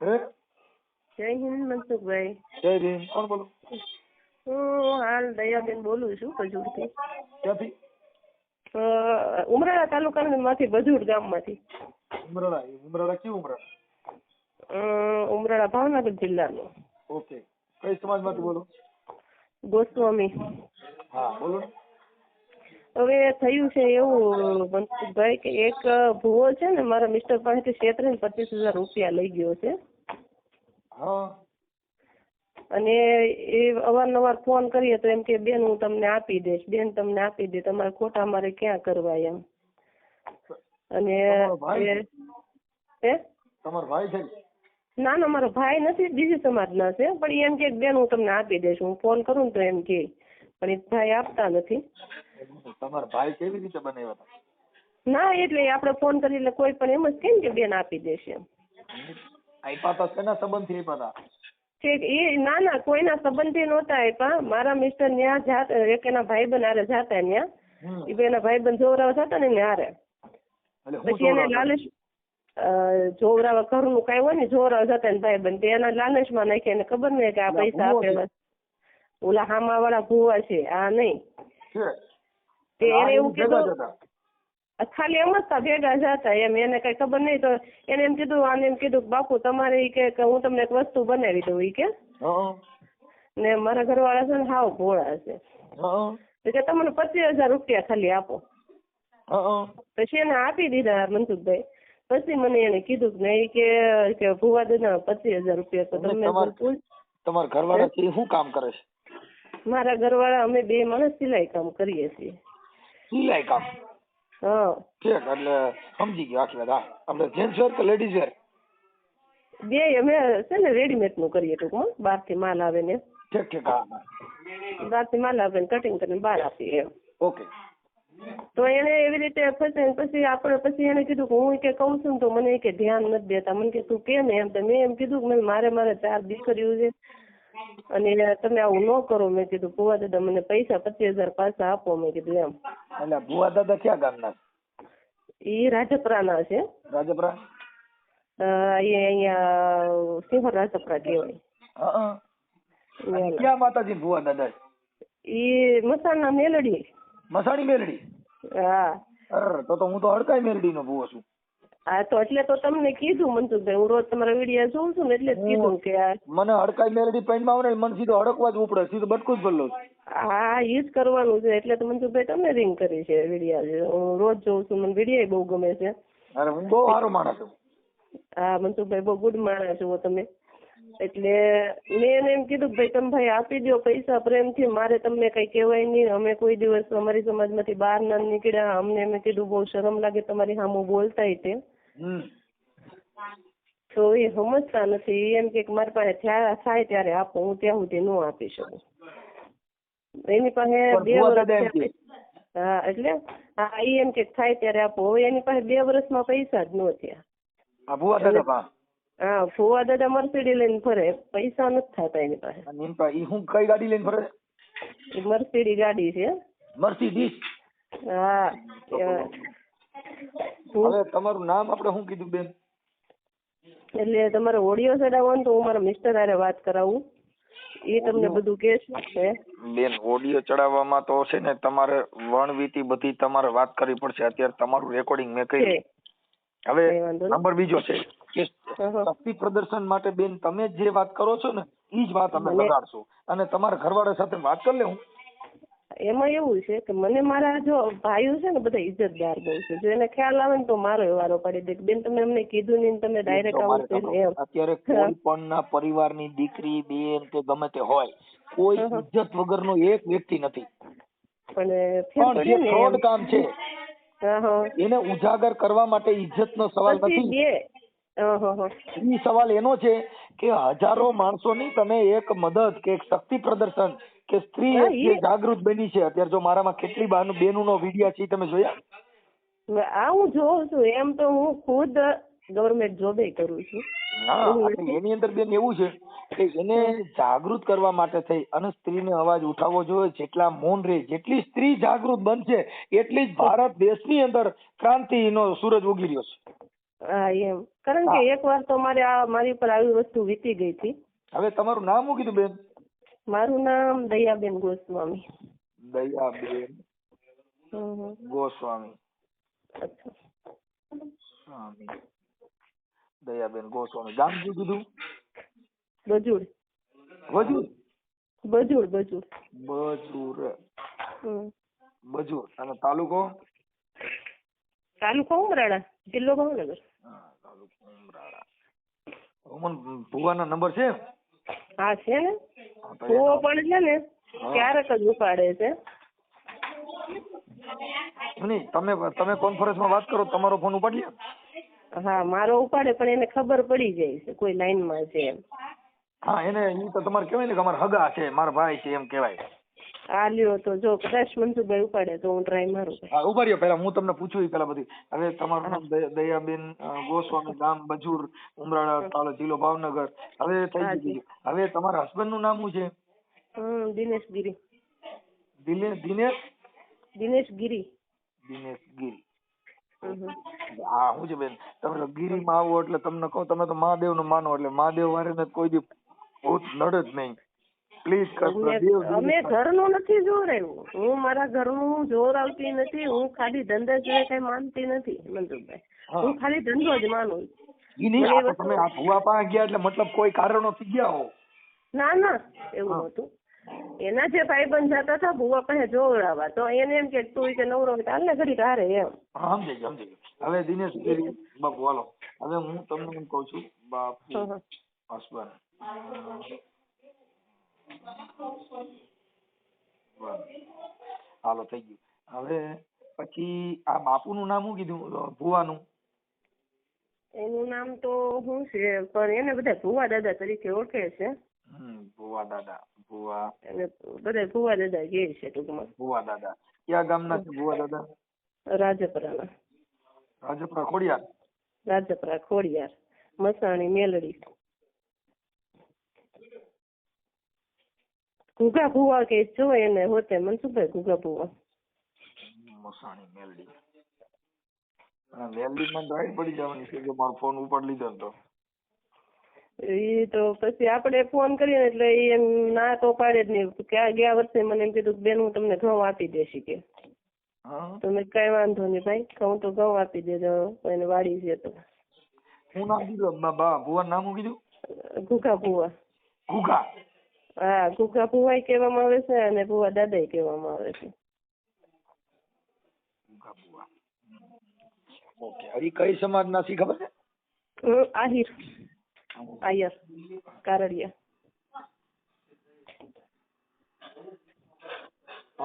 હે જય હિન્દ મનસુખભાઈ. જય હિન્દ. કોણ બોલો? હું હાલ દયાબેન બોલું છું ભજુડથી. ક્યાંથી? ઉમરાળા તાલુકામાંથી ભજુડ ગામમાંથી. ઉમરાળા કયું ઉમરાળા? ઉમરાળા ભાવનગર જિલ્લાનું. ઓકે. કઈ સમાજમાંથી બોલો? ગોસ્વામી. હા બોલો. હવે થયું છે એવું મનસુખભાઈ કે એક ભૂવો છે ને મારા મિસ્ટર પાસેથી 25,000 રૂપિયા લઈ ગયો છે. હા. અને એ અવારનવાર ફોન કરીએ તો એમ કે બેન હું તમને આપી દઈશ, બેન તમને આપી દે, તમારે ખોટા અમારે ક્યાં કરવા એમ. અને તમારો ભાઈ છે? ના ના મારો ભાઈ નથી, બીજી સમાજના છે, પણ એમ કે બેન હું તમને આપી દઈશ, હું ફોન કરું ને તો એમ કે, પણ એ ભાઈ આપતા નથી. તમારા ભાઈ કેવી રીતે બનાવ્યા હતા? ના એટલે આપણે ફોન કરી એટલે કોઈ પણ એમ જ કહે ને કે બેન આપી દેશે એમ. આપ્યા હતા શેના સંબંધથી આપ્યા હતા? એ ના ના કોઈના સંબંધી નહોતા આપ્યા. મારા મિસ્ટર ત્યાં જાત એક એના ભાઈબંધ હારે જાતા ત્યાં, એ બે એના ભાઈબંધ જોવરાવા જતા ને હારે. પછી એને લાલચ જોવરાવા ઘરનું કઈ હોય ને જોવરાવા જતા ને ભાઈબંધ એના લાલચમાં નાખી, એને ખબર નહીં કે આ પૈસા આપે. ઓલા હામા વાળા ભૂવા છે આ નહીં. એને એવું કીધું ખાલી એમ જ ભેગા જતા એમ, એને કઈ ખબર નહીં. તો એને એમ કીધું, આને એમ કીધું બાપુ તમારે કે હું તમને એક વસ્તુ બનાવી દઉં ઈ કે. ને મારા ઘરવાળા છે ને હાવ ભોળા છે, તો કે તમને 25,000 રૂપિયા ખાલી આપો. પછી એને આપી દીધા મનસુખભાઈ. પછી મને એને કીધું કે નહીં કે ભુવા દાદા 25,000 રૂપિયા તો તમે. તમારા ઘરવાળા શું કામ કરે છે? મારા ઘરવાળા અમે બે માણસ સિલાઈ કામ કરીએ છીએ. સિલાઈ કામ? હા. ઠીક, એટલે સમજી ગયો આખી વાત. હા, આપણે જેન્ટ્સ વેર કે લેડીઝ વેર? બે અમે છે ને રેડીમેડ નું કરીએ ટૂંકમાં, બહાર થી માલ આવે ને. ઠીક ઠીક. હા, બહાર થી માલ આવે ને કટિંગ કરીને બહાર આપીએ એમ. ઓકે. તો એને એવી રીતે ફસે. પછી આપણે પછી એને કીધું કે હું કે કઉ છું તો મને કે ધ્યાન નથી દેતા. મને કે તું કેમ એમ? તો મેં એમ કીધું કે મારે 4 દીકરીઓ છે અને તમે આવું ન કરો. મેં કીધું ભુવા દાદા મને પૈસા 25,000 પાછા આપો. મેં કીધું એમ. એટલે ભુવા દાદા ક્યાં ગામના? એ રાજપરાના છે. રાજપરા? અહીંયા સિંહર રાજપરા કહેવાય. ક્યાં માતાજી ભુવા દાદા? એ મસાણા મેલડી. મસાણી મેલડી? હા. તો હું તો હડકાઈ મેલડી નો ભુવો છું. હા તો એટલે તો તમને કીધું મનસુખભાઈ, હું રોજ તમારા વિડીયો જોઉં છું ને એટલે જ કીધું કે મને હડકાઈ મેલડી પેનમાં આવે ને મને સીધો હડકવા જ ઉપડે, સીધું બટકું જ ભરલો. હા એ જ કરવાનું છે. એટલે તો મનસુખભાઈ તમને રિંગ કરી છે વિડીયો. હું રોજ જોઉં છું, મને વિડીયો બહુ ગમે છે. અરે હું બહુ સારો માણસ છું. હા મનસુખભાઈ બહુ ગુડ માણસ છો તમે. એટલે મેં એને એમ કીધું કે ભાઈ તમે ભાઈ આપી દો પૈસા પ્રેમથી, મારે તમને કઈ કહેવાય નહીં. અમે કોઈ દિવસ અમારી સમાજમાંથી બહાર ના નીકળ્યા. અમને મેં કીધું બહુ શરમ લાગે તમારી સામું બોલતા તે. તો એ સમજતા નથી. એમ કે મારી પાસે થાય ત્યારે આપો, હું ત્યાં સુધી ન આપી શકું. એની પાસે 2 વર્ષ. હા એટલે હા એ એમ કે થાય ત્યારે આપો. હવે એની પાસે 2 વર્ષમાં પૈસા જ ન થયા. હા ભુવા દાદા મર્સિડી લઈને ફરે, પૈસા નથી થતા એની પાસે. હું કઈ ગાડી લઈને ફરે? મર્સિડી ગાડી છે. મર્સિડીઝ? હા. હવે તમારું નામ આપણે શું કીધું બેન? એટલે તમારે ઓડિયો ચડાવવો ને તો હું મારા મિસ્ટર હારે વાત કરાવું, એ તમને બધું કહેશે. બેન ઓડિયો ચડાવવામાં તો છે ને તમારે વણવીતી બધી તમારે વાત કરવી પડશે. અત્યારે તમારું રેકોર્ડિંગ મેં કર્યું. હવે નંબર બીજો છે કે શક્તિ પ્રદર્શન માટે બેન તમે જે વાત કરો છો ને એ જ વાત અમે લગાડશું અને તમારા ઘરવાળા સાથે વાત કરી લેવું. એમાં એવું છે કે મને મારા જો ભાઈઓ છે ને બધા ઇજ્જતદાર બહુ છે. જો એને ખ્યાલ આવે ને તો મારો વારો પાડી દે બેન તમે અમને કીધું નહીં, તમે ડાયરેક્ટ આવું એમ. અત્યારે કોઈ પણ ના પરિવારની દીકરી બેન કે ગમે તે હોય, કોઈ ઇજ્જત વગરનો એક વ્યક્તિ નથી. પણ જે ફ્રોડ કામ છે એને ઉજાગર કરવા માટે ઇજ્જતનો સવાલ નથી. એ સવાલ એનો છે કે હજારો માણસોની તમે એક મદદ કે એક શક્તિ પ્રદર્શન કે સ્ત્રી જે જાગૃત બની છે. અત્યારે જો મારામાં કેટલી બેનોનો વિડીયો છે તમે જોયા? આ હું જોઉં છું. એમ તો હું ખુદ ગવર્મેન્ટ જોબે કરું છું. એની અંદર બેન એવું છે કે એને જાગૃત કરવા માટે થઈ અને સ્ત્રીને અવાજ ઉઠાવવો જોઈએ. જેટલા મૌન રહે, જેટલી સ્ત્રી જાગૃત બનશે એટલી જ ભારત દેશની અંદર ક્રાંતિનો સૂરજ ઉગી રહ્યો છે. હા એમ, કારણ કે એકવાર તો મારી ઉપર આવી વસ્તુ વીતી ગઈ હતી. હવે તમારું નામ શું કીધું બેન? મારું નામ દયાબેન ગોસ્વામી. દયાબેન ગોસ્વામી. અચ્છા. સ્વામી દયાબેન ગોસ્વામી. ગામ શું કીધું? બજુડ. વજુર? બજુડ બજુડ. બજુર. બજુર. અને તાલુકો? તાલુકો ઉમરાળા, જિલ્લો ભાવનગર. તાલુકો ઉમરાળા. ભુવાનો નંબર છે? હા છે ને. ભુવો પણ છે ને ક્યારેક જ ઉપાડે છે. તમે કોન્ફરન્સમાં વાત કરો, તમારો ફોન ઉપાડી લે? હા મારો ઉપાડે, પણ એને ખબર પડી જાય છે કોઈ લાઈનમાં છે એમ. હા એને ઈ તો તમારે કહેવાય ને કે અમારા હગા છે, મારા ભાઈ છે એમ કહેવાય. આ લ્યો તો જો કદાચ મનસુખભાઈ ઉપાડે તો હું ટ્રાય મારું. હા ઉપાડ્યો. પેલા હું તમને પૂછું પેલા બધી. હવે તમારું નામ દયાબેન ગોસ્વામી, ગામ બજુર, ઉમરાળા, તાલુકો જિલ્લો ભાવનગર. હવે થઈ ગયું. હવે તમારા હસબન્ડ નું નામ શું છે? દિનેશ ગીરી. દિનેશ ગીરી. હા શું છે બેન, તમે ગીરી માં આવો એટલે તમને કહું, તમે તો મહાદેવ નું માનો, એટલે મહાદેવ વાળે કોઈ દી ભૂત નડે જ નહીં. પ્લીઝ અમે ઘરનું નથી જોરાયું. હું મારા ઘરનું જોરાવતી નથી. હું ખાલી ધંધા સિવાય કઈ માનતી નથી મનસુખભાઈ. હું ખાલી ધંધો જ માનું. તમે આ ભુવા પાસે ગયા એટલે મતલબ કોઈ કારણોથી ગયા હો? ના ના એવું નતું. એના જે ભાઈબંધ જતા હતા ભુવા પાસે જોવડાવવા, તો એને એમ કે તું કે નવરો હાલ ને ઘડી હારે એમ. સમજી ગયો. હવે દિનેશ ગીરી બાપુ હાલો, હવે હું તમને એમ કઉ છું બાપુ હસબન્ડ. હાલો થઈ ગયું. હવે પછી આ બાપુ નું નામ શું કીધું ભુવાનું? એનું નામ તો શું છે, પણ એને બધા ભુવા દાદા તરીકે ઓળખે છે. ભુવા દાદા. ભુવા એને બધા ભુવા દાદા કહે છે ટૂંકમાં. ભુવા દાદા. ક્યાં ગામના છે ભુવા દાદા? રાજપરાના. રાજપરા ખોડિયાર? રાજપરા ખોડિયાર, મસાણી મેલડી. ઘુઘા ભુવા કે જો એને હોતે મનસુખભાઈ, ઘુઘા ભુવા. મસાણી મેલડી. મેલડી માં રાઈટ પડી જવાની છે કે મારો ફોન ઉપાડ લીધો તો. એ તો પછી આપણે ફોન કરીએ એટલે એમ ના તો પાડે જ નહીં. ક્યાં ગયા વર્ષે મને એમ કીધું બેન હું તમને ઘઉં આપી દેશી કે. તમે કઈ વાંધો નહીં ભાઈ, ઘઉં તો ઘઉં આપી દેજો, એને વાડી છે તો. હું નામ કીધું ભુવા નામ શું કીધું? ઘુઘા ભુવા. ઘુઘા? હા ઘુઘા ભુવા કહેવામાં આવે છે અને ભુવા દાદા કહેવામાં આવે છે. ઘુઘા ભુવા. ઓકે. હજી કઈ સમાજ ના છે ખબર છે? આહિર. આયર કારડિયા.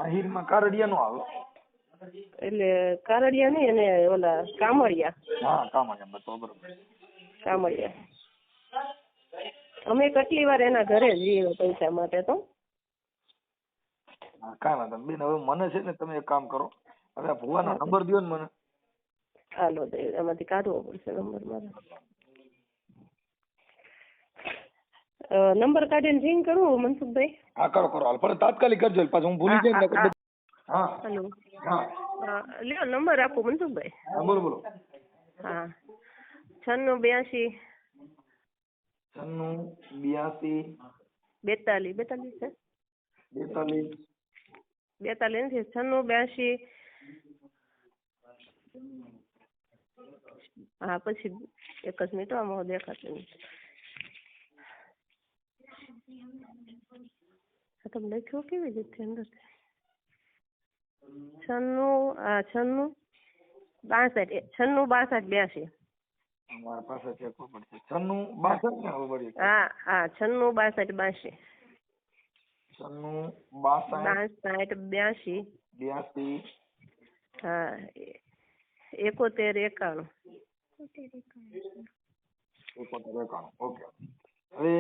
આહિર માં કારડિયા નો આવે? એટલે કારડિયા નહીં, અને ઓલા કામળિયા. હા કામળિયા બરોબર. કામળિયા. અમે કેટલી વાર એના ઘરે જઈએ પૈસા માટે તો. કાંઈ વાંધો બેન. હવે મને છે ને તમે એક કામ કરો, હવે આ ભુવાનો નંબર દો ને મને. હાલો એમાંથી કાઢવો પડશે નંબર મારે. નંબર કાઢીને રિંગ કરું મનસુખભાઈ? હા કરો હાલ, પણ તાત્કાલિક કરજો પાછું હું ભૂલી જાય. હા હેલો. હા લ્યો નંબર આપો મનસુખભાઈ. હા બોલો. હા 9682 9682 42 છે. 42 નથી, 9682. હા પછી એક જ મિનિટ આમાં દેખાતું નથી. તમે લખ્યો કેવી રીતે અંદર? 96 62 અમારા પાસે ચેક પડશે 96 62 ને હવે બળી. હા 96 62 82 હા 71 91. ઓકે. હવે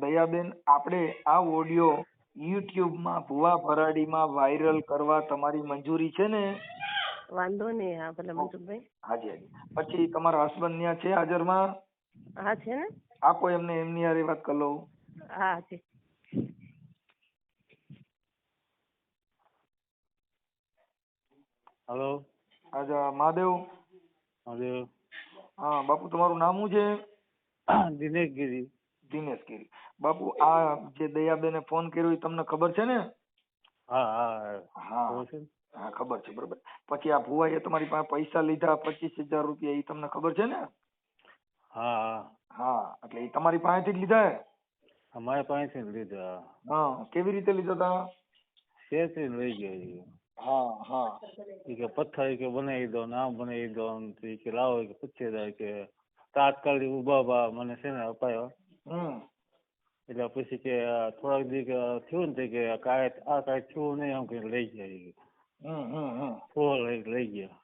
દયાબેન આપણે આ ઓડિયો YouTube માં ભુવા ભરાડીમાં વાયરલ કરવા તમારી મંજૂરી છે ને? વાંધો નહીં. હા ભલે મનસુખભાઈ. હાજી. પછી તમારા હસબન્ડ ત્યાં છે હાજરમાં? હા છે ને. આપો એમને, એમની હારે વાત કરી લઉં. હા છે. હેલો. મહાદેવ. હા બાપુ તમારું નામ શું છે? દિનેશ ગીરી. દિનેશ ગીરી. બાપુ આ જે દયાબેને ફોન કર્યો એ તમને ખબર છે ને? હા હા હા હા ખબર છે બરોબર. પછી આ ભુવાએ તમારી પાસે પૈસા લીધા 25,000 રૂપિયા એ તમને ખબર છે ને? હા હા એટલે એ તમારી પાસેથી જ લીધા હે? અમારે પાસેથી જ લીધા. હા કેવી રીતે લીધા હતા? શેરથી લઈ ગયા. હા હા એ કે પથ્થર કે બનાવી દો ને આમ બનાવી દો ને કે લાવો કે 25,000 કે તાત્કાલિક ઉભા મને છે ને અપાયો. એટલે પછી કે થોડાક દી થયું ને કે કાંઈ થયું નહીં આમ કે લઈ ગયા. લઈ ગયા.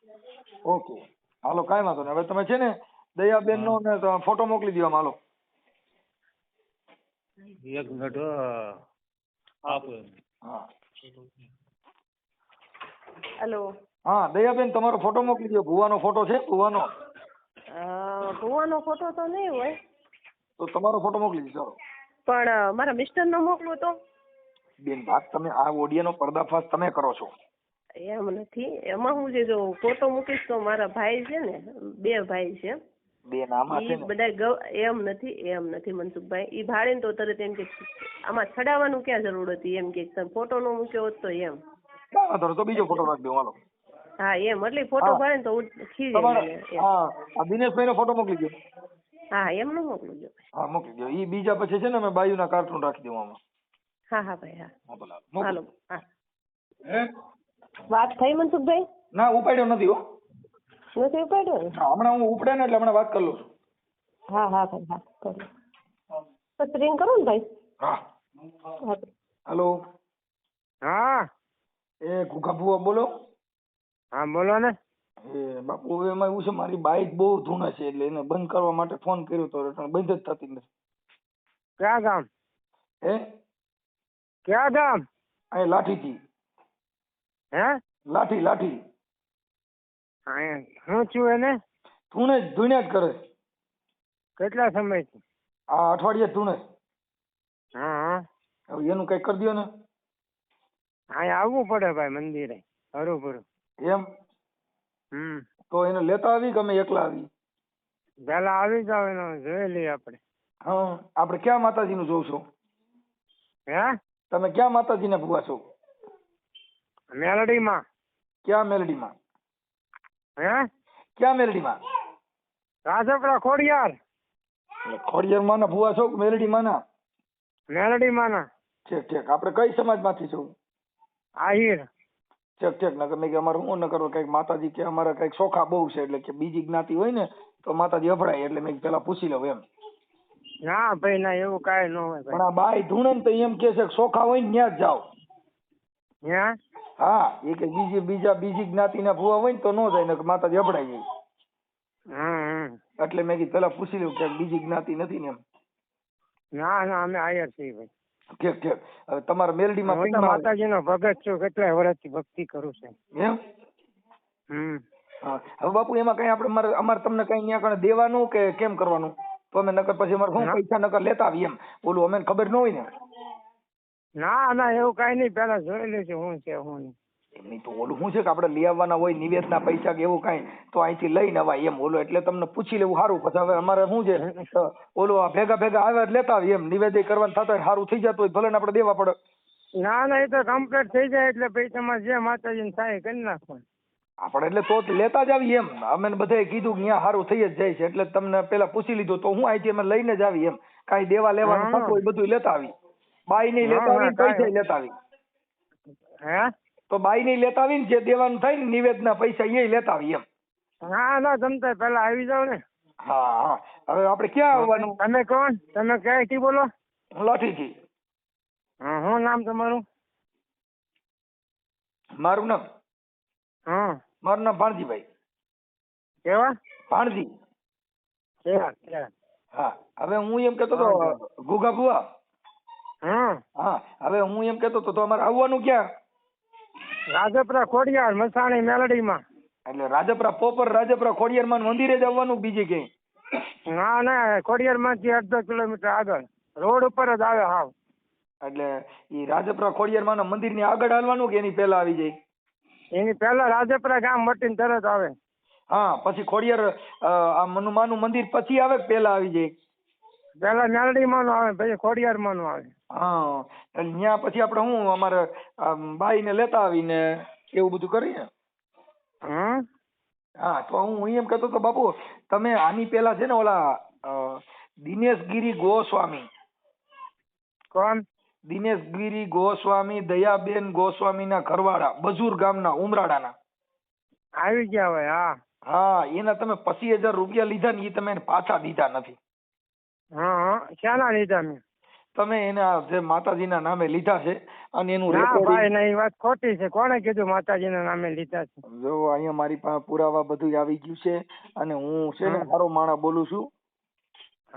ઓકે હાલો કાંઈ વાંધો નહીં. હવે તમે છે ને દયાબેન નો ફોટો મોકલી દો. હાલો 1 મિનિટ આપો. હા હેલો. હા દયાબેન તમારો ફોટો મોકલી દો. ભુવાનો ફોટો છે? ભુવાનો ફોટો તો નહીં હોય. તો તમારો ફોટો મોકલી દો. પણ મારા મિસ્ટર નો મોકલું તો? બેન વાત તમે આ ઓડિયોનો પર્દાફાશ તમે કરો છો. એમ નથી. એમાં હું છે જો ફોટો મૂકીશ તો મારા ભાઈ છે ને 2 ભાઈ છે. બે નામ છે ને બધા એમ નથી મનસુખભાઈ. ઈ ભાડે ને તો તરત એમ કે આમાં છડાવવાનું ક્યાં જરૂર હતી એમ કે તમે ફોટો નો મૂક્યો હોત તો એમ. તો બીજો ફોટો રાખી દો. હાલો હા એમ એટલે ફોટો ભાડે ને તો ખીજે. હા દિનેશભાઈ નો ફોટો મોકલી દો. હા એમનો મોકલું જો. હા મોકલી દો. ઈ બીજા પછી છે ને અમે બાયુના કાર્ટૂન રાખી દઉં આમાં. હા ભાઈ હા. હાલો હા. હે વાત થઈ મનસુખભાઈ? ના ઉપાડ્યો નથી હો. નથી ઉપાડ્યો? હમણાં હું ઉપડે ને એટલે હમણાં વાત કરી લઉં છું. હા ભાઈ હા કરો. પછી રિંગ કરું ને ભાઈ? હા હેલો. હા એ ઘુઘા ભુવા બોલો. હા બોલો ને. એ બાપુ એમાં એવું છે મારી બાઈક બહુ ધૂણે છે એટલે એને બંધ કરવા માટે ફોન કર્યો તો બંધ જ થતી નથી. ક્યાં ગામ? હે ક્યાં ગામ? અહીં લાઠીથી. હે લાઠી. શું છું એને? ધૂણ્યા જ કરે. કેટલા સમયથી? આ અઠવાડિયે ધૂણે. હા હવે એનું કઈ કરી દો ને. અહીંયા આવવું પડે ભાઈ મંદિરે હરું. એમ તો એને લેતા આવી કે અમે એકલા આવી? પેલા આવી જાવ એનો જોઈ લઈએ આપણે. હા આપણે ક્યાં માતાજી નું જોઉં છો? હે તમે ક્યાં માતાજી ને ભુવા છો? મેલડીમાં. ક્યાં મેલડીમાં? હે ક્યાં મેલડીમાં? રાજપરા ખોડિયાર. ખોડિયાર માં ના ભુવા છો કે મેલડી માં ના? મેલડી માં ના. ઠીક આપણે કઈ સમાજ માંથી છો? આહિર. ઠીક નકર મેં કે અમારે શું ન કરો કઈક માતાજી કે અમારે કઈક શોખા બહુ છે એટલે કે બીજી જ્ઞાતિ હોય ને તો માતાજી અભડાય એટલે મેં પેલા પૂછી લઉં એમ. ના ભાઈ ના એવું કાંઈ ન હોય. પણ આ બાઈ ધૂણે ને તો એમ કે છે શોખા હોય ને ત્યાં જ જાઓ. ત્યાં? હા એ કે બીજી જ્ઞાતિ ના ભુવા હોય ને તો ન જાય ને માતાજી અભડાઈ જાય. એટલે મેં કીધું પેલા પૂછી લઉં કે બીજી જ્ઞાતિ નથી ને એમ. ના અમે આયર છીએ ભાઈ. ઠીક હવે તમારા મેલડી માં માતાજી નો ભગત છું. કેટલા વર્ષથી ભક્તિ કરું છું એમ. હવે બાપુ એમાં કઈ આપણે અમારે તમને કઈ ત્યાં કણે દેવાનું કે કેમ કરવાનું? તો અમે નકર પછી અમારે શું પૈસા નકર લેતા આવી એમ. બોલું અમે ખબર ન હોય ને. ના એવું કઈ નહીં. પેલા જોઈ લેજો શું છે શું નહીં. એમની તો ઓલું શું છે કે આપણે લઈ આવવાના હોય નિવેદના પૈસા કે એવું કઈ તો અહીંથી લઈને અવાય એમ. ઓલું એટલે તમને પૂછી લેવું સારું. પછી હવે અમારે શું છે ઓલું ભેગા આવે લેતા આવી એમ. નિવેદન કરવાનું થતા હોય સારું થઈ જતું હોય ભલે આપણે દેવા પડે. ના એ તો કમ્પ્લીટ થઈ જાય એટલે પછી તમારે જે માતાજીને થાય કરી નાખવાનું. આપણે એટલે તો લેતા જ આવી એમ. અમે બધાએ કીધું કે ત્યાં સારું થઈ જ જાય છે એટલે તમને પેલા પૂછી લીધું તો હું અહીંથી અમે લઈને જ આવી એમ. કાંઈ દેવા લેવાનું થતું હોય બધું લેતા આવી. બાઈ નહીં લેતા આવી પૈસા લેતા આવી. હે તો બાઈ નહીં લેતા આવી ને જે દેવાનું થાય ને નિવેદના પૈસા એ લેતા આવી એમ. ના તમતા પેલા આવી જાવ ને. હા હવે આપણે ક્યાં આવવાનું? તમે કોણ? તમે ક્યાંથી બોલો? હું લાઠીથી. શું નામ તમારું? મારું નામ ભાણજીભાઈ. કેવા? ભાણજી. હા હવે હું એમ કેતો તો ગુગા ભુવા. હા હવે હું એમ કેતો તો અમારે આવવાનું ક્યાં? રાજપરા ખોડિયાર મસાણી મેલડીમાં. એટલે રાજપરા ખોડિયાર માં મંદિરે જ આવવાનું બીજે ક્યાંય? ના ખોડિયાર માંથી 1.5 કિલોમીટર આગળ રોડ ઉપર જ આવે હાવ. એટલે ઈ રાજપરા ખોડિયાર માં મંદિર ની આગળ હાલવાનું કે એની પહેલા આવી જાય? એની પહેલા રાજપરા ગામ વટીને તરત આવે. હા પછી ખોડિયાર આ હનુમાનનું મંદિર પછી આવે કે પેલા આવી જાય? પેલા મેલડીમાં નું આવે પછી ખોડિયારમાં નું આવે. હા એટલે ત્યાં પછી આપણે શું અમારે બાઈને લેતા આવીને એવું બધું કરીએ. હા તો હું એમ કહેતો તો બાપુ તમે આની પેલા છે ને ઓલા દિનેશગીરી ગોસ્વામી, કોણ? દિનેશગીરી ગોસ્વામી દયાબેન ગોસ્વામીના ઘરવાળા બજુર ગામના ઉમરાડાના આવી ગયા હોય. હા હા એના તમે 25,000 રૂપિયા લીધા ને એ તમે એને પાછા દીધા નથી. હા ક્યાંના લીધા મેં? તમે એના જે માતાજીના નામે લીધા છે અને એનું ના રેકોર્ડિંગ. ભાઈ ના, એ વાત ખોટી છે. કોણે કીધું માતાજીના નામે લીધા છે? જો અહીંયા મારી પાસે પુરાવા બધું આવી ગયું છે અને હું છે ને હારો માણસ બોલું છું.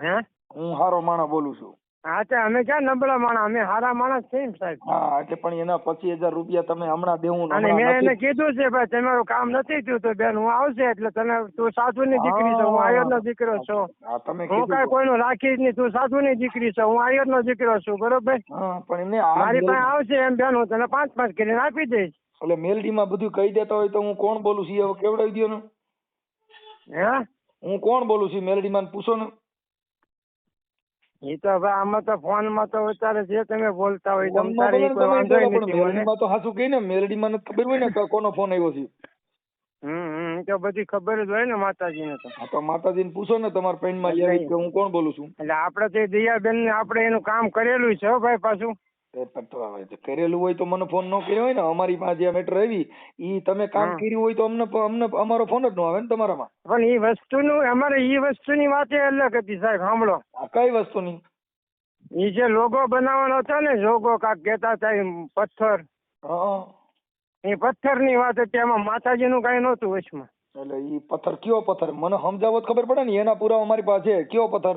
હે હું હારો માણસ બોલું છું. હા તો અમે ક્યાં નબળા માણસ, અમે હારા માણસ છીએ ને સાહેબ. હા એટલે પણ એના 25,000 રૂપિયા તમે હમણાં દેવું અને મેં એને કીધું છે ભાઈ તમારું કામ નથી થયું તો બેન હું આવશે એટલે તને, તું સાધુ ની દીકરી છો, હું આયર નો દીકરો છું. હું કઈ કોઈનું રાખીશ નહીં, તું સાધુ ની દીકરી છો, હું આયર નો દીકરો છું, બરોબર? પણ મારી પાસે આવશે એમ બેન હું તને 5-5 કરીને આપી દઈશ. એટલે મેલડીમાં બધું કહી દેતા હોય તો હું કોણ બોલું છું હવે કેવડાવી દો ને. હે હું કોણ બોલું છું મેલડીમાં પૂછો ને. એ તો ભાઈ આમાં તો ફોન માં તો અત્યારે જે તમે બોલતા હોય મેલડીમાં તો હાચું કહી ને, મેલડીમાં ખબર હોય ને કોનો ફોન આવ્યો છે. તો બધી ખબર જ હોય ને માતાજીને તો. હા તો માતાજીને પૂછો ને તમારા પેનમાં કે હું કોણ બોલું છું. એટલે આપણે તો દયાબેન ને આપણે એનું કામ કરેલું છે ભાઈ પાછું. કરેલું હોય તો મને ફોન ન કર્યો હોય ને. અમારી પાસે જે મેટર આવી ઈ તમે કામ કર્યું હોય તો અમને અમારો ફોન જ ન આવે ને તમારામાં. પણ એ વસ્તુનું અમારે એ વસ્તુની વાત અલગ હતી સાહેબ. સાંભળો. કઈ વસ્તુની? એ જે લોગો બનાવવાનો હતો ને, લોગો કાક કહેતા હતા પથ્થર. એ પથ્થરની વાત હતી, એમાં માતાજીનું કઈ નહોતું વચમાં. એટલે ઈ પથ્થર કયો પથ્થર મને સમજાવો તો ખબર પડે ને. એના પુરાવા અમારી પાસે છે. કયો પથ્થર?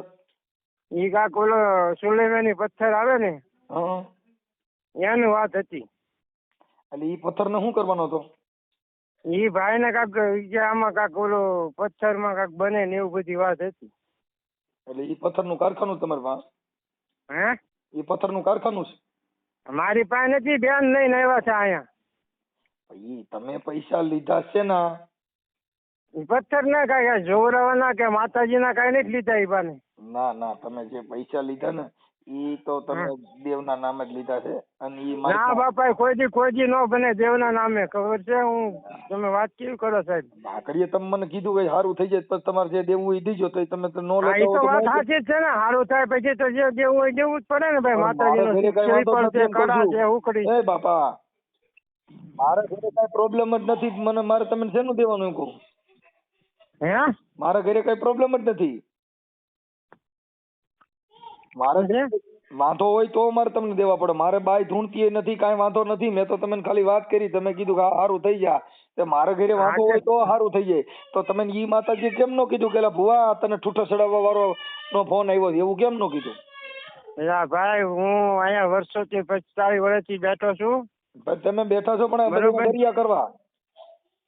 ઈ કાક ઓલો સુલેમાની પથ્થર આવે ને એની વાત હતી. એટલે ઈ પથ્થર ને શું કરવાનો હતો? ઈ ભાઈ ને કાક આમાં કાક ઓલો પથ્થરમાં કાક બને ને એવું બધી વાત હતી. એટલે ઈ પથ્થરનું કારખાનું તમારી પાસે? હે ઈ પથ્થરનું કારખાનું છે? મારી પાસે નથી બેન, લઈને આવ્યા છે અહીંયા. ઈ તમે પૈસા લીધા છે ને પથ્થર ના કઈ જોવરાવાના કે માતાજીના કઈ નથી લીધા એ બાને. ના તમે જે પૈસા લીધા ને ઈ તો તમે દેવના નામે જ લીધા છે. અને ઈ ના બાપા કોઈ દી નો બને દેવના નામે. ખબર છે હું તમે વાત કેવી કરો સાહેબ? ભાખડીએ તમે મને કીધું કે સારું થઈ જાય પછી તમારે જે દેવું હોય દીજો તો તમે તો નો લેતા તો વાત સાચી જ છે ને. સારું થાય પછી તો જે દેવું હોય દેવું જ પડે ને ભાઈ. માતાજીનો ઉકડી. એ બાપા મારા ઘરે કઈ પ્રોબ્લેમ જ નથી. મને મારે તમને શેનું દેવાનું કહું? હે મારા ઘરે કઈ પ્રોબ્લેમ જ નથી. મારે વાંધો હોય તો મારે તમને દેવા પડે. મારે બાઈ ધૂણતી નથી, કાંઈ વાંધો નથી. મેં તો તમને ખાલી વાત કરી, તમે કીધું કે સારું થઈ જાય. મારા ઘરે વાંધો હોય તો સારું થઈ જાય. તો તમે ઈ માતાજી કેમ નો કીધું કે ભુવા તને ઠૂઠો ચડાવવા વાળો નો ફોન આવ્યો એવું કેમ નો કીધું? ભાઈ હું અહીંયા વર્ષોથી 45 વર્ષથી બેઠો છું. તમે બેઠા છો પણ આ બધાને ગરિયા કરવા.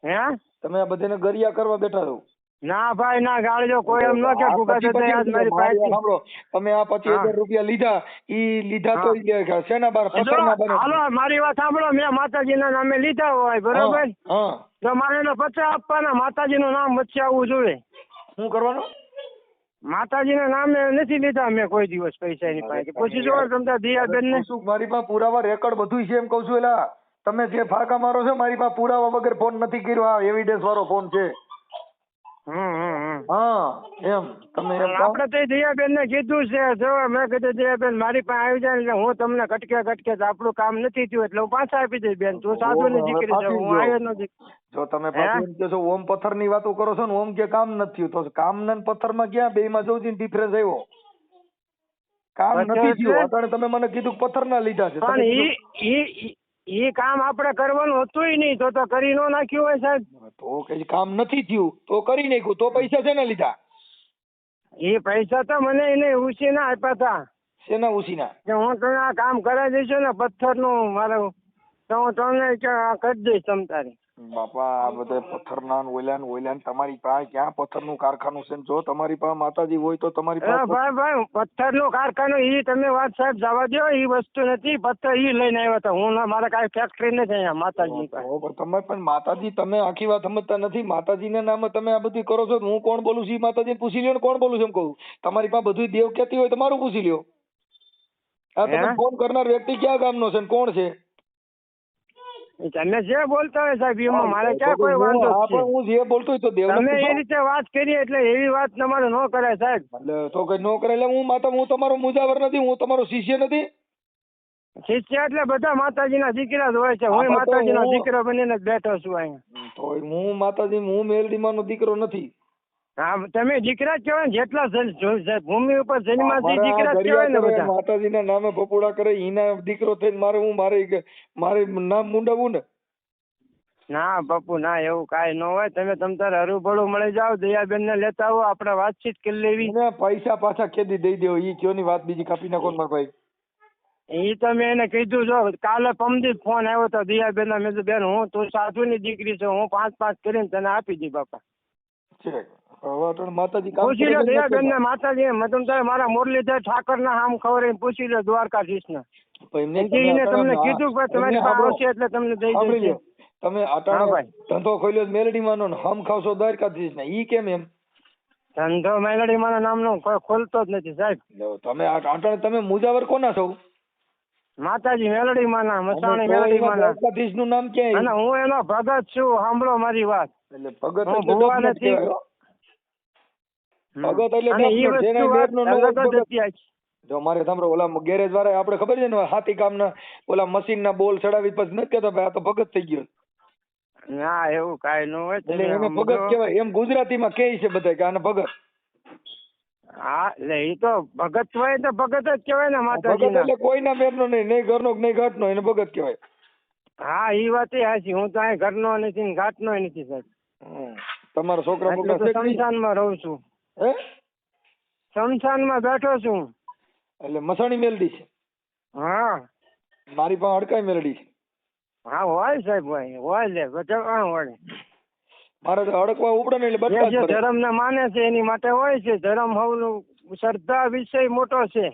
હે તમે આ બધાને ગરિયા કરવા બેઠા છો? ના ભાઈ ના, ગાળજો કોઈ એમ ન કે ભૂખા છે મારી પાસે. સાંભળો તમે આ 25,000 રૂપિયા લીધા, ઈ લીધા તો શેના બાર પથ્થરના બને? હાલો મારી વાત સાંભળો. મેં માતાજીના નામે લીધા હોય બરોબર, તો મારે એને 50 આપવાના. માતાજીનું નામ વચ્ચે આવવું જોઈએ. શું કરવાનું? માતાજીના નામે નથી લીધા મેં કોઈ દિવસ પૈસા એની પાસે. પૂછી જો તમે દિયાબેન ને. મારી પાસે પુરાવા રેકોર્ડ બધું છે એમ કઉ છું. એલા તમે જે ફાંકા મારો છો મારી પાસે પુરાવા વગર ફોન નથી કર્યો. આ એવિડન્સ વાળો ફોન છે. હા એમ તમે આપડે તો દિયાબેન ને કીધું છે. જો મેં કીધું દિયાબેન મારી પાસે આવી જાય એટલે હું તમને કટકે આપણું કામ નથી થયું એટલે હું પાછા આપી દઈશ બેન. તું સાધુ ની દીકરી છે, હું આયર નો દીકરી. જો તમે પાછું એમ કહો છો ઓમ પથ્થર ની વાતો કરો છો ને, ઓમ કે કામ નથી થયું, તો કામ ને પથ્થર માં ક્યાં બે માં જોઉં ડિફરન્સ આવ્યો? કામ નથી થયું અત્યારે તમે મને કીધું પથ્થર ના લીધા છે. પણ ઈ કામ આપણે કરવાનું હતું નહીં તો કરી નો નાખ્યું હોય સાહેબ. તો કઈ કામ નથી થયું તો કરી નાખ્યું, તો પૈસા શેના લીધા? એ પૈસા તો મને એને ઉછીના આપ્યા હતા. શેના ઉછીના? કે હું તને આ કામ કરાવી દઈશું ને પથ્થર નું મારું, તો હું તમને કરી દઈશ તમ તારી. બાપા આ બધા પથ્થરના ને ઓયલા ને તમારી પાસે ક્યાં પથ્થરનું કારખાનું છે? જો તમારી પાસે માતાજી હોય તો તમારી પાસે ભાઈ પથ્થરનું કારખાનું ઈ તમે વાત સાહેબ જવા દો, ઈ વસ્તુ નથી. પથ્થર ઈ લઈને આવ્યા હતા, હું મારે કાંઈ ફેક્ટરી નથી અહીંયા માતાજી પાસે. તમે પણ માતાજી, તમે આખી વાત સમજતા નથી. માતાજીના નામે તમે આ બધું કરો છો. હું કોણ બોલું છું માતાજી પૂછી લ્યો ને, કોણ બોલું છું એમ કહું. તમારી પાસે બધું દેવ કહેતી હોય તમારું પૂછી લ્યો. આ તમે ફોન કરનાર વ્યક્તિ ક્યાં ગામનો છે ને કોણ છે? તમે જે બોલતા હોય સાહેબ એમાં મારે ક્યાં કોઈ વાંધો છે? હું જે બોલતો હોય તો દેવ તમે એ રીતે વાત કરી એટલે એવી વાત તમારે ન કરાય સાહેબ. એટલે તો કઈ ન કરે. એટલે હું તમારો મુજાવર નથી, હું તમારો શિષ્ય નથી. શિષ્ય એટલે બધા માતાજીના દીકરા જ હોય છે. હું માતાજીનો દીકરો બનીને જ બેઠો છું અહીંયા. તો હું માતાજી, હું મેલડીમાંનો દીકરો નથી. હા, તમે દીકરા જ કહેવાય. જેટલા ભૂમિ ઉપર જન્માથી દીકરા જ કહેવાય ને બધા. માતાજીના નામે બપોડા કરે એના દીકરો થઈને મારે નામ મુંડાવું ને? ના બાપુ ના, એવું કાંઈ ન હોય. તમે તારે હરુભળું મળી જાઓ, દયાબેન ને લેતા આવો, આપણે વાતચીત કરી લેવી. પૈસા પાછા કેદી દઈ દેવો ઈ કયો ની વાત બીજી કાપી નાખો મારા ભાઈ. ઈ તમે એને કીધું જો કાલે પમદી ફોન આવ્યો તો દયાબેન ના. મેં બેન હું તું સાધુની દીકરી છું, હું 5-5 કરીને તને આપી દી બાપા. માતાજી પૂછી લો દયાબેન ને, માતાજી તારે મારા મુરલીધર ઠાકર ના આમ ખબર પૂછી લો દ્વારકાધીશ ને. તમને કીધું કે તમારી પાસે એટલે તમને દઈ દેશે. તમે ધંધો ખોલ્યો મેલડી માનો હમ ખાવશો દ્વારકાધીશ ને, ઈ કેમ એમ? ધંધો મેલડી માના નામનો કોઈ ખોલતો જ નથી સાહેબ. તમે મુજાવર કોના છો? માતાજી મેલડી માના, મસાણી મેલડી માના. દ્વારકાધીશ નું નામ ક્યાં? અને હું એનો ભગત છું, સાંભળો મારી વાત. એટલે ભગત ભગવા નથી. ભગત એટલે જો મારે સાંભળો, ઓલા ગેરેજ વાળા આપડે ખબર છે ને હાથી કામ ના ઓલા મશીન ના બોલ ચડાવી પછી નથી કેતા ભાઈ આ તો ભગત થઈ ગયો. ના એવું કાઈ ન હોય. એટલે એને ભગત કહેવાય એમ ગુજરાતીમાં કહે છે બધા કે આને ભગત. હા એટલે એ તો ભગત હોય તો ભગત જ કહેવાય ને માતાજી. એટલે કોઈના મેરનો નહીં ઘરનો નહીં ઘાટનો, એને ભગત કહેવાય. હા એ વાત એ હાચી. હું તો અહીં ઘરનો નથી ને ઘાટનો નથી સાહેબ. તમારા છોકરા શમશાનમાં રહું છું. હે? શમશાનમાં બેઠો છું. એટલે મસાણી મેલડી છે? હા મારી પાસે અડકાઈ મેલડી છે. હા હોય સાહેબ, હોય લે બધા હોય. મારે તો અડકવા ઉપડે ને એટલે બધા જે ધર્મ ને માને છે એની માટે હોય છે. ધર્મ હવનું શ્રદ્ધા વિષય મોટો છે.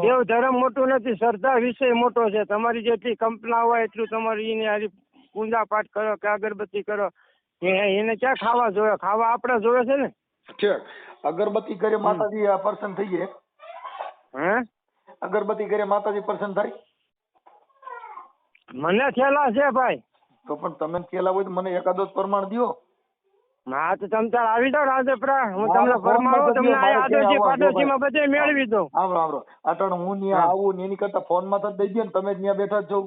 દેવ ધર્મ મોટું નથી, શ્રદ્ધા વિષય મોટો છે. તમારી જેટલી કલ્પના હોય એટલું તમારી એની હારી પૂજા પાઠ કરો કે અગરબત્તી કરો. એને ક્યાં ખાવા જોવે? ખાવા આપણે જોવે છે ને. અગરબત્તી કરે માતાજી પ્રસન્ન થઈ જાય. હે? અગરબત્તી કરે માતાજી પ્રસન્ન થાય? મને થેલા છે ભાઈ. તો પણ તમે થેલા હોય તો મને એકાદો પ્રમાણ દો. હા તો તમે તાર આવી જાવ રાજપરા, હું તમને ફરમાવું. તમને આદોજી પાડોશીમાં બધે મેળવી દઉં. આવરો અટણ હું ત્યાં આવું ને એની કરતા ફોન માં તો દઈ દો ને, તમે ત્યાં બેઠા જ છો.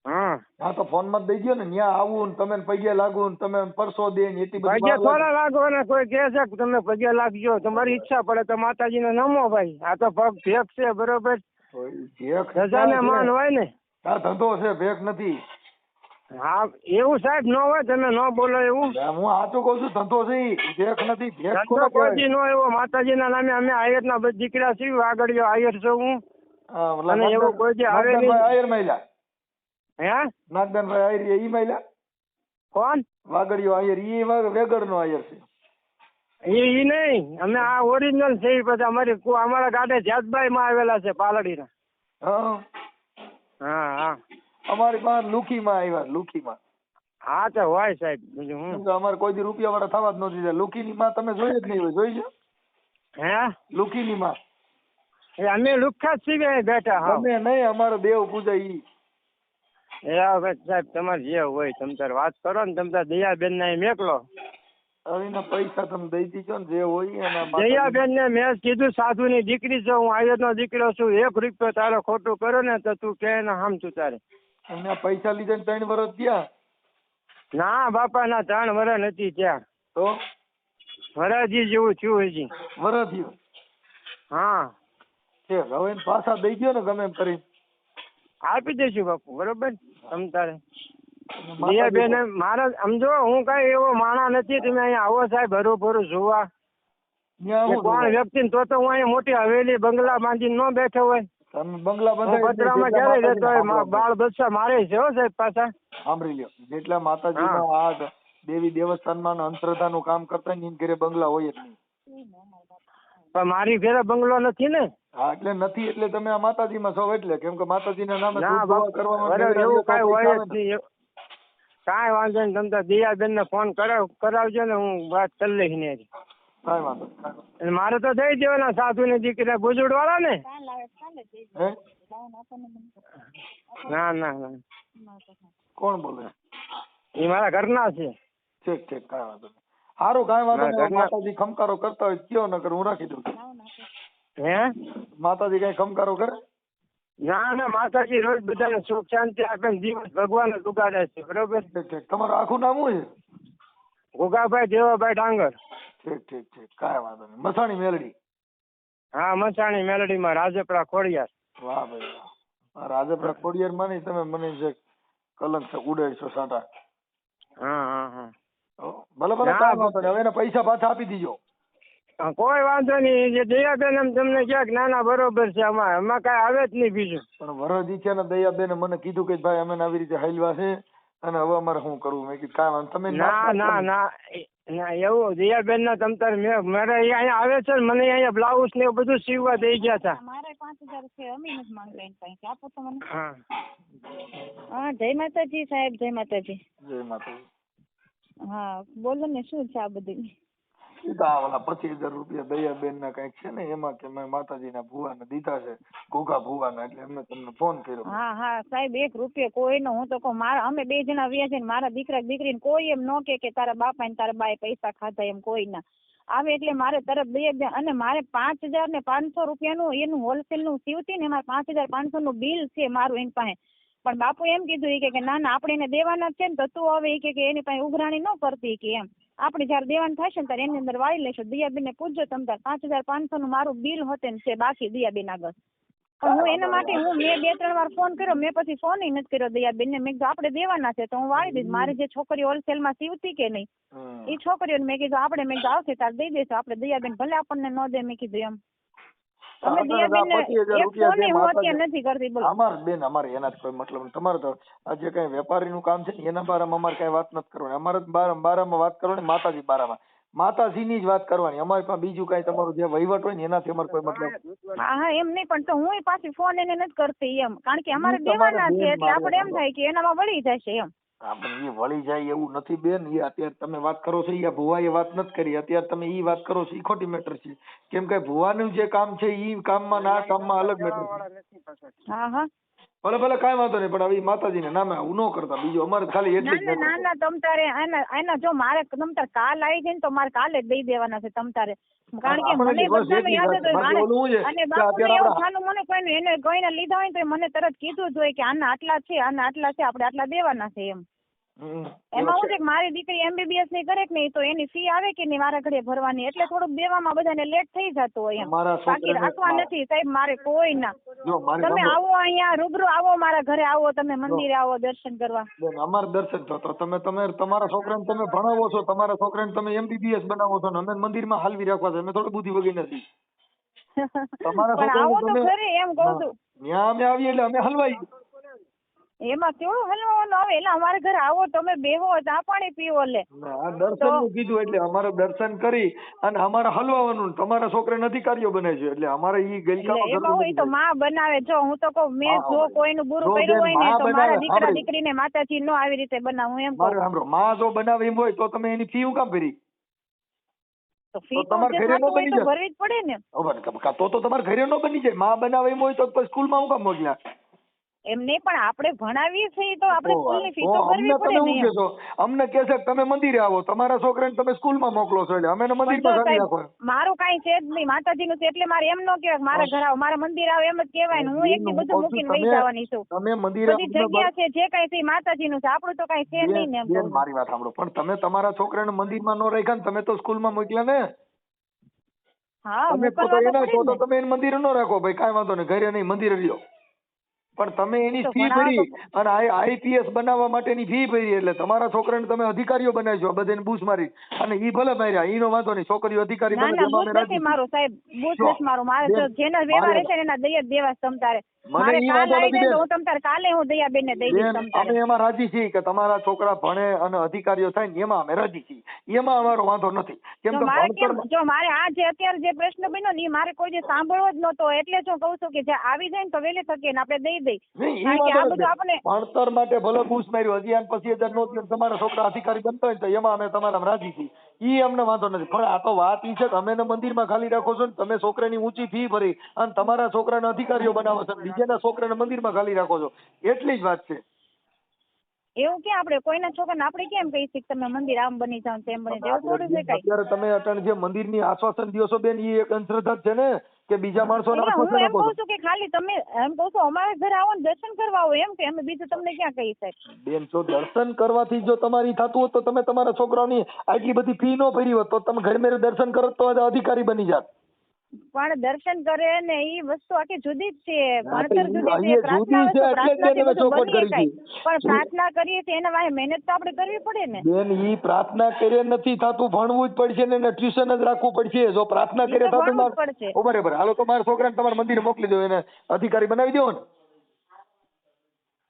હા તો ફોન માં દઈ દો ને, ત્યાં આવું ને તમે પગે લાગુ ને તમે પરસો દે ને એટલી બધી પગે થોડા લાગો ને. કોઈ કહે છે કે તમે પગે લાગજો, તમારી ઈચ્છા પડે તો માતાજીને નમો ભાઈ. આ તો પગ ભેગ છે બરોબર, રજાને માન હોય ને. આ ધંધો છે, ભેગ નથી. હા એવું સાહેબ ન હોય, તમે ન બોલો એવું. હું સાચું કઉ છું, ધંધો છે ભેગ નથી. ધંધો કોઈ નો એવો માતાજીના નામે અમે આયરના બધા દીકરા છીએ, આગળિયો આયર છું હું. અને એવું કોઈ જે આવે નહીં. આયર મહિલા હે? નાગદાનભાઈ આયર ઈ મહિલા કોણ? વાગડિયો આયર ઈ વેગડ નો આયર છે. ઈ નહીં, અમે આ ઓરિજિનલ છે. પછી અમારા ગાડે જાતભાઈ માં આવેલા છે પાલડીના. હા હા અમારી પાસે લુખી માં આવ્યા. લુખી માં હા તો હોય સાહેબ. બીજું હું અમારે કોઈ દી રૂપિયા વાળા થવા જ નથી. લુખી ની માં તમે જોઈ જ નહીં હોય. જોઈ છે? હે? લુખી ની માં અમે લુખ્ખા જ છીએ બેઠા. હા અમે નહીં, અમારો દેવ પૂજા ઈ. સાહેબ તમારે જે હોય તમે તાર વાત કરો ને. તમે તાર દયાબેન ને મેકલો. હવે પૈસા તમે દઈ દીધો ને જે હોય એના. દયાબેન ને મેં કીધું સાધુ ની દીકરી છું હું, આયર નો દીકરો છું. 1 રૂપિયો તારો ખોટું કરો ને તો તું કે હમ તું તારે. એમને પૈસા લીધા 3 વર્ષ થયા? ના બાપા ના 3 વર્ષ નથી ત્યાં. તો વરાજી જેવું થયું હજી. વર્ષ થયું? હા હવે પાછા દઈ ગયો ને ગમે એમ કરી આપી દઈશું બાપુ બરોબર. તમ તારે દયાબેન મારા સમજો હું કઈ એવો માણા નથી. તમે અહીંયા આવો સાહેબ ભરું જોવા. કોણ વ્યક્તિ તો હું અહીંયા મોટી હવેલી બંગલા બાંધીને ન બેઠો હોય. તમે બંગલા બંધાય પતરામાં ક્યારે રહેતો હોય બાળ બચ્ચા મારે છે હો સાહેબ પાછા. સાંભળી લ્યો, જેટલા માતાજીના આ દેવી દેવસ્થાનમાં અંતરધાનું કામ કરતા ને ઘરે બંગલા હોય જ નહીં. પણ મારી ઘરે બંગલો નથી ને. હા એટલે નથી એટલે તમે આ માતાજીમાં છો એટલે, કેમ કે માતાજીના નામે એવું કઈ હોય જ નહીં. કાંઈ વાંધો નહીં, તમે દિયાબેન ને ફોન કરાવજો ને, હું વાત કરી લઈશ ને. કાંઈ વાંધો નહીં. મારે તો દઈ દેવાના સાધુ ની દીકરી ભુજુડ વાળા ને. ના ના ના. કોણ બોલે? એ મારા ઘરના છે. ઠીક ઠીક, કાંઈ વાંધો નહીં. સારું, કાંઈ વાંધો નહીં. માતાજી ખમકારો કરતા હોય કયો, નકર હું રાખી દઉં. હે માતાજી કઈ ખમકારો કરે? ના ના, માતાજી રોજ બધાને સુખ શાંતિ આપે, દિવસ ભગવાન જ ઉગાડે છે. બરોબર. ઠીક ઠીક. તમારું આખું નામ શું છે? ગોગાભાઈ દેવાભાઈ ડાંગર. ઠીક ઠીક ઠીક, કાંઈ વાંધો નહીં. મસાણી મેલડી? હા, મસાણી મેલડીમાં રાજપરા ખોડિયાર. વાહ ભાઈ વાહ. રાજપરા ખોડિયાર માં નહીં, તમે મને જે કલંક છે ઉડેડશો સાટા. હા હા હા. ભલે ભલે, કાંઈ વાંધો નહીં. હવે એને પૈસા પાછા આપી દીજો. કોઈ વાંધો નહીં. જે દયાબેન એમ તમને ક્યાંક નાના બરોબર છે, એમાં કઈ આવે જ નહીં બીજું. પણ વરદી છે ને દયાબેન મને કીધું કે ભાઈ અમે આવી રીતે હાલવા છે અને હવે અમારે શું કરવું. મેં કીધું કાંઈ વાંધો તમે. ના ના ના ના, એવું દયાબેન ના તમ તાર મારે અહીંયા આવે છે ને, મને અહીંયા બ્લાઉઝ ને એવું બધું સીવવા દઈ ગયા હતા. મારે 5000 છે, અમે નથી માંગતા એની પાસે. આપો તો મને. હા હા, જય માતાજી સાહેબ. જય માતાજી. જય માતાજી. હા બોલો ને, શું છે આ બધું? ઓલા 25,000 રૂપિયા દયાબેન ના કઈક છે ને, એમાં કે મેં માતાજીના ભુવાને દીધા છે, ઘોઘા ભુવાના, એટલે એમને તમને ફોન કર્યો. હા હા સાહેબ, 1 રૂપિયો કોઈનો, હું તો કહું મારા અમે 2 જણા વ્યા છે ને, મારા દીકરા દીકરીને કોઈ એમ ન કે તારા બાપા ને તારા બાએ પૈસા ખાધા, એમ કોઈ ના આવે. એટલે મારે તરત દે, અને મારે 5,500 રૂપિયાનું એનું હોલસેલ નું સીવતી ને, મારે 5,500 નું બિલ છે મારું એની પાસે. પણ બાપુ એમ કીધું કે ના ના, આપણે એને દેવાના છે ને, તો તું હવે કે એની પાસે ઉઘરાણી ન કરતી કે એમ. આપણે જયારે દેવાનું થશે ને ત્યારે એની અંદર વાળી લેશો. દિયાબેન ને પૂછજો તમ તાર 5,500 નું મારું બિલ હોતે ને છે બાકી દિયાબેન આગળ. પણ હું એના માટે મેં 2-3 વાર ફોન કર્યો, મેં પછી ફોન નથી કર્યો દિયાબેન ને. મેં કીધું આપણે દેવાના છે તો હું વાળી દઈશ. મારી જે છોકરી હોલસેલ માં સીવતી કે નહીં, એ છોકરીઓને મેં કીધું આપણે, મેં કીધું આવશે તાર દઈ દેશું આપણે. દિયાબેન ભલે આપણને ન દે, મેં કીધું એમ. અમે દિયાબેન ને એક ફોન હું અત્યારે નથી કરતી. બોલો અમાર બેન, અમારે એના જ કોઈ મતલબ નહીં. તમારે તો આ જે કઈ વેપારીનું કામ છે ને એના બારામાં અમારે કઈ વાત નથી કરવાની. અમારે બારામાં વાત કરવાની માતાજી બારામાં, માતાજીની જ વાત કરવાની. અમારી પાસે બીજું કઈ તમારું જે વહીવટ હોય ને એનાથી અમારે કોઈ મતલબ. હા હા, એમ નહીં, પણ તો હું પાછી ફોન એને નથી કરતી એમ, કારણ કે અમારે દેવાના છે એટલે આપણે એમ થાય કે એનામાં વળી જશે એમ. પણ એ વળી જાય એવું નથી બેન. એ અત્યારે તમે વાત કરો છો એ ભુવાએ વાત નથી કરી. અત્યારે તમે એ વાત કરો છો એ ખોટી મેટર છે. કેમ કે ભુવાનું જે કામ છે એ કામમાં ના કામમાં અલગ મેટર છે. હા હા ભલે ભલે, કાંઈ વાંધો નહીં. પણ હવે માતાજીને નામે આવું ન કરતા. બીજું અમારે ખાલી એટલું જ. ના ના, તમ તારે એના જો મારે તમ તાર કાલ આવી જાય ને તો મારે કાલે જ દઈ દેવાના છે તમ તારે. કારણ કે મને બધાનું યાદ હતું. અને બાપુને એવું ખાનું મને કોઈ એને કોઈને લીધા હોય તો મને તરત કીધું જ હોય કે આના આટલા છે, આના આટલા છે, આપણે આટલા દેવાના છે એમ. એમાં હું છે કે મારી દીકરી MBBS ની કરે કે નહીં, તો એની ફી આવે કે નહીં મારા ઘરે ભરવાની, એટલે થોડુંક દેવામાં બધાને લેટ થઈ જતું હોય એમ. બાકી રાખવા નથી સાહેબ મારે કોઈ ના. તમે આવો અહીંયા રૂબરૂ આવો, મારા ઘરે આવો, તમે મંદિરે આવો દર્શન કરવા. અમારે દર્શન તો તમે તમારા છોકરાને તમે ભણાવો છો, તમારા છોકરાને તમે MBBS બનાવો છો ને અમે મંદિરમાં હાલવી રાખવા છે. અમે થોડી બુદ્ધિ વગી નથી. પણ આવો તો ખરી એમ કહું છું. ત્યાં અમે આવીએ એટલે અમે હલવાઈ. એમાં કેવું હલવાનું આવે? એટલે અમારે ઘરે આવો તમે બેહો, ચા પાણી પીવો. લે દર્શન નું કીધું એટલે અમારે દર્શન કરી અને અમારે હલવાનું. તમારા છોકરાને અધિકારીઓ બનાવે છે એટલે અમારે ઈ એમાં હોય તો માં બનાવે. જો હું તો કહું, મેં જો કોઈનું બુરું કર્યું હોય ને તો મારા દીકરા દીકરીને માતાજી નો આવી રીતે બનાવું એમ કહું. માં જો બનાવે એમ હોય તો તમે એની ફી હું કામ ભરી? તો ફી તો ભરવી જ પડે ને. તો તમારે ઘરે નો બની જાય. માં બનાવે એમ હોય તો સ્કૂલમાં હું કામ મોકલ્યા? એમ નહીં, પણ આપણે ભણાવીએ છીએ તો આપણે સ્કૂલની ફી તો ભરવી પડે ને. અમને કહે છે તમે મંદિરે આવો, તમારા છોકરાને તમે સ્કૂલમાં મોકલો છો એટલે અમે મંદિરમાં રાખો. મારું કાંઈ છે જ નહીં, માતાજીનું છે એટલે મારે એમ ન કહેવાય મારા ઘરે આવો, મારા મંદિર આવો એમ જ કહેવાય ને. હું એકથી બધું મૂકીને વહી જવાની છું. તમે મંદિરે બધી જગ્યા છે જે કાંઈ છે માતાજીનું છે, આપણું તો કાંઈ છે નહીં ને એમ. મારી વાત સાંભળો, પણ તમે તમારા છોકરાને મંદિરમાં ન રાખ્યા ને, તમે તો સ્કૂલમાં મોકલ્યા ને. હા, તમે એને મંદિરે ન રાખો ભાઈ, કાંઈ વાંધો નહીં, ઘરે નહીં મંદિરે રહ્યો. પણ તમે એની ફી ભરી અને આઈપીએસ બનાવવા માટેની ફી ભરી એટલે તમારા છોકરાને તમે અધિકારીઓ બનાવજો બધાને બૂસ મારી અને ઈ ભલે માર્યા ઈનો વાંધો નહીં, છોકરીઓ અધિકારી બને એમાં અમે રાજી. મારો સાહેબ બૂસ નથી મારો, મારે તો જેના વ્યવહાર છે એના દઈ જ દેવા તમતારે. મારે કાલ આવી જાય હું તમતારે કાલે હું દયાબેન ને દઈ દઈશ તમતારે. અમે એમાં રાજી છીએ કે તમારા છોકરા ભણે અને અધિકારીઓ થાય ને એમાં અમે રાજી છીએ, એમાં અમારો વાંધો નથી. કેમ કે જો મારે આ જે અત્યારે જે પ્રશ્ન બન્યો ને એ મારે કોઈ જે સાંભળવો જ નતો, એટલે જ હું કહું છું કે જે આવી જાય ને તો વહેલી તકે આપણે દઈ દઈ. ભણતર માટે ભલે બૂસ માર્યું, હજી આને 25,000 નો તમારા છોકરા અધિકારી બનતો હોય તો એમાં અમે તમારા રાજી છીએ, ઈ અમને વાંધો નથી. પણ આ તો વાત ઈ છે કે અમે મંદિરમાં ખાલી રાખો છો ને તમે છોકરાની ઊંચી ફી ભરી અને તમારા છોકરાને અધિકારીઓ બનાવો છો, બીજાના છોકરાને મંદિરમાં ખાલી રાખો છો, એટલી જ વાત છે. એવું કે આપણે કોઈના છોકરાને આપણે કેમ કહી શકીએ તમે મંદિર આમ બની જાવ તેમ બની જાવ, થોડું છે કઈ. અત્યારે તમે અટણ જે મંદિરની આશ્વાસન દિયો છો બેન, ઈ એક અંધશ્રદ્ધા છે ને કે બીજા માણસોને હું એમ કહું છું કે ખાલી તમે એમ કહું છું અમારા ઘરે આવો ને દર્શન કરવા આવો એમ કે અમે બીજું તમને ક્યાં કહી શકીએ. બેન જો દર્શન કરવાથી જો તમારી થતું હોત તો તમે તમારા છોકરાઓની આટલી બધી ફી નો ભરી હોત તો તમે ઘરે મેરે દર્શન કરો તો અધિકારી બની જાત. પણ દર્શન કરે ને ઈ વસ્તુ આખી જુદી જ છે, ભણતર જુદી છે, પણ પ્રાર્થના કરીએ છીએ એના વાય મહેનત તો આપણે કરવી પડે ને બેન. ઈ પ્રાર્થના કરે નથી થતું, ભણવું જ પડશે ને ટ્યુશન જ રાખવું પડશે. જો પ્રાર્થના કરે થતું પડશે. બરાબર, હાલો તો મારા છોકરાને તમારા મંદિરે મોકલી દો, એને અધિકારી બનાવી દો ને.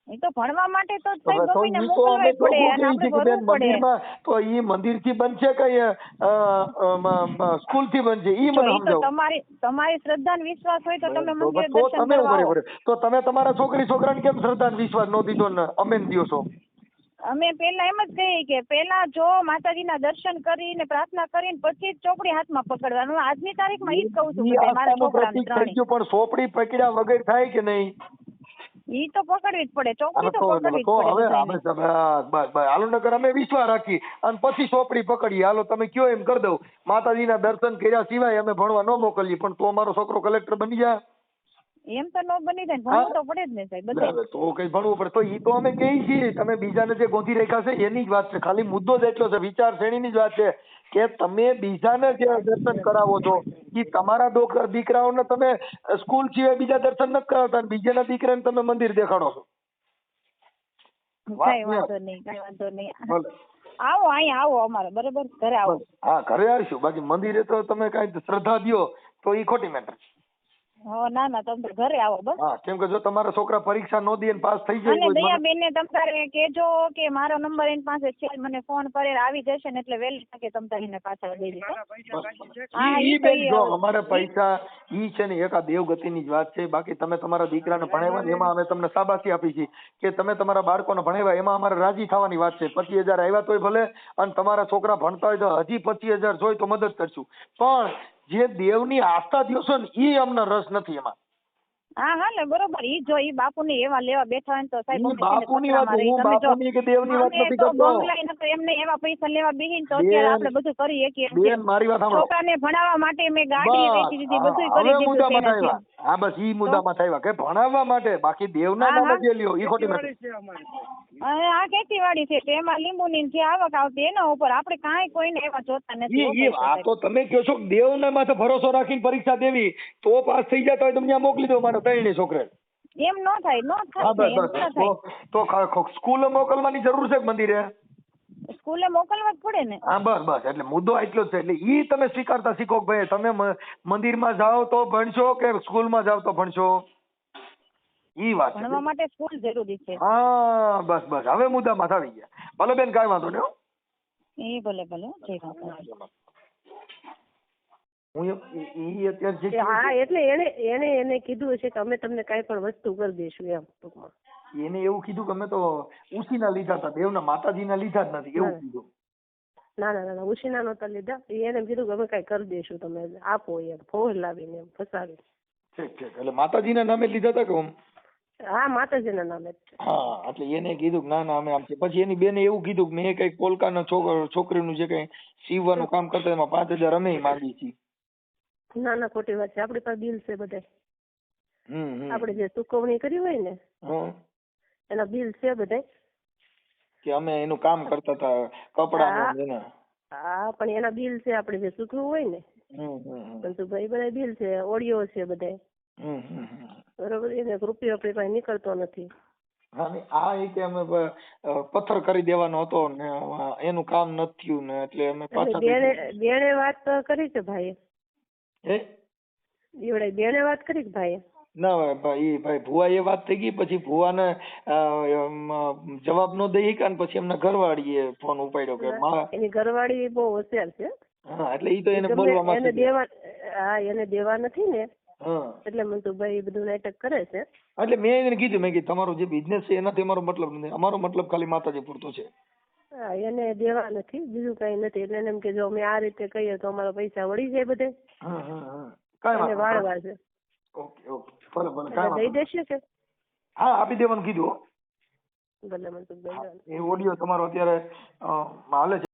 એ તો ભણવા માટે તો ગમીને મોકલવા પડે અને આપણે ભરવું પડે. તો ઈ મંદિર થી બનશે કે સ્કૂલ થી બનશે ઈ મને સમજાવો. તમારી શ્રદ્ધા ને વિશ્વાસ હોય તો તમે મંદિરે દર્શન કરવા આવો. તો તમે તમારા છોકરાને કેમ શ્રદ્ધા ને વિશ્વાસ નો દીધો ને અમે દિયો છો? અમે પેલા એમ જ કહીએ કે પેલા જો માતાજીના દર્શન કરીને પ્રાર્થના કરીને પછી જ ચોપડી હાથમાં પકડવાનું. આજની તારીખમાં ઈ જ કહું છું મારા છોકરાને ત્રણેય. પણ ચોપડી પકડ્યા વગર થાય કે નહીં? ઈ તો પકડવી જ પડે, ચોપડી તો પકડવી જ પડે. બસ હાલો નકર અમે વિશ્વાસ રાખી અને પછી ચોપડી પકડીએ. હાલો તમે કયો એમ કરી દઉં, માતાજીના દર્શન કર્યા સિવાય અમે ભણવા ન મોકલીએ, પણ તો અમારો છોકરો કલેક્ટર બની જાય એમ તો નો બની જાય, ભણવું તો પડે જ ને સાહેબ બધે. તો કઈ ભણવું પડે તો ઈ તો અમે કહીએ છીએ. તમે બીજાને જે ગોંધી રાખ્યા છે એની જ વાત છે, ખાલી મુદ્દો જ એટલો છે, વિચાર શ્રેણીની જ વાત છે કે તમે બીજાને જે દર્શન કરાવો છો ઈ તમારા દીકરાઓને તમે સ્કૂલ સિવાય બીજા દર્શન નથી કરાવતા, બીજાના દીકરાને તમે મંદિર દેખાડો છો. કઈ વાંધો નહીં. આવો અહીંયા આવો અમારે, બરાબર ઘરે આવો. હા ઘરે આવીશું, બાકી મંદિરે તો તમે કઈ શ્રદ્ધા દ્યો તો ઈ ખોટી મેટર. ના ના તમે ઘરે આવો બસ. હા કેમ કે જો તમારા છોકરા પરીક્ષા નો દે પાસ થઈ જાય અને દયાબેન ને તમતારે કેજો કે મારો નંબર એની પાસે છે, મને ફોન કરે આવી જશે ને એટલે વહેલી તકે તમતારે એને પાછા દઈ દેજો. ઈ બેન જો અમારે પૈસા ઈ છે ને એક આ દેવગતિની જ વાત છે, બાકી તમે તમારા દીકરાને ભણાવ્યા એમાં અમે તમને શાબાશી આપી છે કે તમે તમારા બાળકોને ભણાવ્યા એમાં અમારે રાજી થવાની વાત છે. 25,000 આવ્યા તોય ભલે, અને તમારા છોકરા ભણતા હોય તો હજી 25,000 જોઈ તો મદદ કરશું, પણ જે દેવની આસ્થા દ્યો છો ને ઈ અમને રસ નથી એમાં. હા ને બરોબર. ઈ જો ઈ બાપુની એવા લેવા બેઠા હોય તો સાહેબ બાપુની વાત, હું બાપુની કે દેવની વાત નથી કરતો. એમને એવા પૈસા લેવા બેહીને તો અત્યારે આપણે બધું કરી શકીએ. બેન મારી વાત સાંભળો, છોકરાને ભણાવવા માટે મેં ગાડી વેચી દીધી, બધું કરી દીધું. હા બસ ઈ મુદ્દામાં થયા કે ભણાવવા માટે, બાકી દેવના નામે જે લ્યો ઈ ખોટી વાત. આ ખેતીવાડી છે તેમાં લીંબુની જે આવક આવતી એના ઉપર આપણે કાંઈ કોઈને એવા જોતા નથી. આ તો તમે કહો છો દેવના માથે ભરોસો રાખીને પરીક્ષા દેવી તો પાસ થઈ જતા હોય તો ત્યાં મોકલી દો મારા ત્રણેય છોકરા. એમ ન થાય. તો સ્કૂલે મોકલવાની જરૂર છે મંદિરે? સ્કૂલે મોકલવા જ પડે ને. હા બસ એટલે મુદ્દો એટલો જ છે. એટલે ઈ તમે સ્વીકારતા શીખો કે ભાઈ તમે મંદિરમાં જાઓ તો ભણશો કે સ્કૂલમાં જાઓ તો ભણશો, ઈ વાત ભણવા માટે સ્કૂલ જરૂરી છે. હા બસ હવે મુદ્દામાં આવી ગયા. ભલે બેન કાંઈ વાંધો નહીં. એ ભલે જય માતા. હા એટલે એને કીધું હશે કે અમે તમને કઈ પણ વસ્તુ કરી દઈશું એમ ટૂંકમાં. એને એવું કીધું કે અમે તો ઉસીના લીધા હતા, દેવના માતાજીના લીધા જ નથી એવું કીધું. ના ઉસીના નહોતા લીધા, એને કીધું કે અમે કઈ કરી દઈશું, તમે આપો એમ ફોન લાવીને એમ ફસાવી. ઠીક એટલે માતાજીના નામે લીધા હતા કે? હા માતાજીના નામે જ છે. હા એટલે એને કીધું કે ના અમે આમ છે. પછી એની બેને એવું કીધું કે મેં કઈક પોલકાના છોકરીનું જે કઈ સીવવાનું કામ કરતા એમાં 5,000 અમે માંગી છીએ. ના ખોટી વાત છે, આપણી પાસે બિલ છે બધા. આપણે જે ચૂકવણી કરી હોય ને એના બિલ છે બધા કે અમે એનું કામ કરતા હતા કપડાનું. હા પણ એના બિલ છે, આપણે જે ચૂકવ્યું હોય ને ભાઈ બધા બિલ છે, ઓડિયો છે બધા. બરોબર, એને રૂપિયો આપણી પાસે નીકળતો નથી. હા ને આ એ કે અમે પથ્થર કરી દેવાનો હતો ને એનું કામ નથી થયું ને એટલે અમે પાછા બેને વાત કરી છે ભાઈએ? હે એવડે બેને વાત કરી ભાઈએ? ના ભાઈ ભુવા એ વાત થઈ ગઈ, પછી ભુવાને જવાબ નો દઈ કે પછી એમના ઘરવાળીએ ફોન ઉપાડ્યો કે એની ઘરવાળી બહુ હોશિયાર છે. હા એટલે ઈ તો એને બોલવામાં એને દેવા નથી ને એટલે મનસુખભાઈ બધું નાટક કરે છે. એટલે મેં એને કીધું, મેં કીધું તમારો જે બિઝનેસ છે એનાથી અમારો મતલબ નથી, અમારો મતલબ ખાલી માતાજી પૂરતો છે. હા એને દેવા નથી, બીજું કઈ નથી. એટલે એમ કે જો અમે આ રીતે કહીએ તો અમારા પૈસા વળી જાય બધે. એને વાળવા છે. ઓકે ભલે ભલે દઈ દેશે કે? હા આપી દેવાનું કીધું. ભલે મનસુખભાઈ. એ ઓડિયો તમારો અત્યારે હાલે છે.